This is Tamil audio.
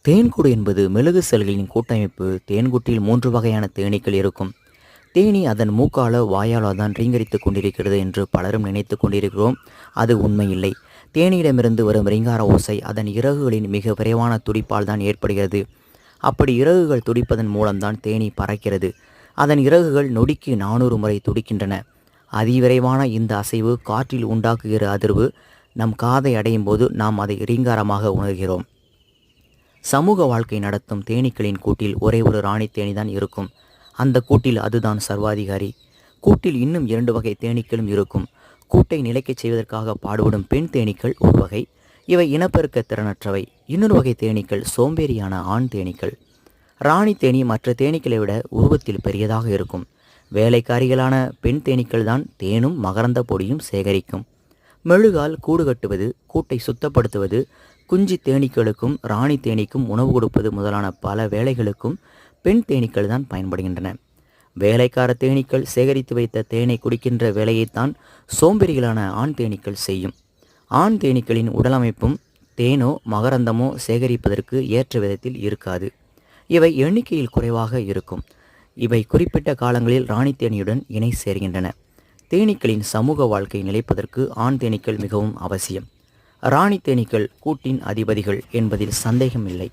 தேன்கூடு என்பது மெழுகு செல்களின் கூட்டமைப்பு. தேன்கூட்டில் 3 வகையான தேனீக்கள் இருக்கும். தேனீ அதன் மூக்காலோ வாயாலோ தான் ரீங்கரித்துக் கொண்டிருக்கிறது என்று பலரும் நினைத்து கொண்டிருக்கிறோம். அது உண்மையில்லை. தேனியிடமிருந்து வரும் ரீங்கார ஓசை அதன் இறகுகளின் மிக விரைவான துடிப்பால் தான் ஏற்படுகிறது. அப்படி இறகுகள் துடிப்பதன் மூலம்தான் தேனீ பறக்கிறது. அதன் இறகுகள் நொடிக்கு 400 முறை துடிக்கின்றன. அதிவிரைவான இந்த அசைவு காற்றில் உண்டாக்குகிற அதிர்வு நம் காதை அடையும் போது நாம் அதை ரீங்காரமாக உணர்கிறோம். சமூக வாழ்க்கை நடத்தும் தேனீக்களின் கூட்டில் ஒரே ஒரு ராணி தேனீதான் இருக்கும். அந்த கூட்டில் அதுதான் சர்வாதிகாரி. கூட்டில் இன்னும் 2 வகை தேனீக்களும் இருக்கும். கூட்டை நிலைக்கச் செய்வதற்காக பாடுபடும் பெண் தேனீக்கள் ஒரு வகை. இவை இனப்பெருக்க திறனற்றவை. இன்னொரு வகை தேனீக்கள் சோம்பேறியான ஆண் தேனீக்கள். ராணி தேனீ மற்ற தேனீக்களை விட உருவத்தில் பெரியதாக இருக்கும். வேலைக்காரிகளான பெண் தேனீக்கள் தான் தேனும் மகரந்த பொடியும் சேகரிக்கும். மெழுகால் கூடு கட்டுவது, கூட்டை சுத்தப்படுத்துவது, குஞ்சு தேனீக்களுக்கும் ராணி தேனீக்கும் உணவு கொடுப்பது முதலான பல வேலைகளுக்கும் பெண் தேனீக்கள் தான் பயன்படுகின்றன. வேலைக்கார தேனீக்கள் சேகரித்து வைத்த தேனை குடிக்கின்ற வேலையைத்தான் சோம்பேறிகளான ஆண் தேனீக்கள் செய்யும். ஆண் தேனீக்களின் உடலமைப்பும் தேனோ மகரந்தமோ சேகரிப்பதற்கு ஏற்ற விதத்தில் இருக்காது. இவை எண்ணிக்கையில் குறைவாக இருக்கும். இவை குறிப்பிட்ட காலங்களில் ராணி தேனியுடன் இணை சேர்கின்றன. தேனீக்களின் சமூக வாழ்க்கை நிலைப்பதற்கு ஆண் தேனீக்கள் மிகவும் அவசியம். ராணி தேனீக்கள் கூட்டின் அதிபதிகள் என்பதில் சந்தேகமில்லை.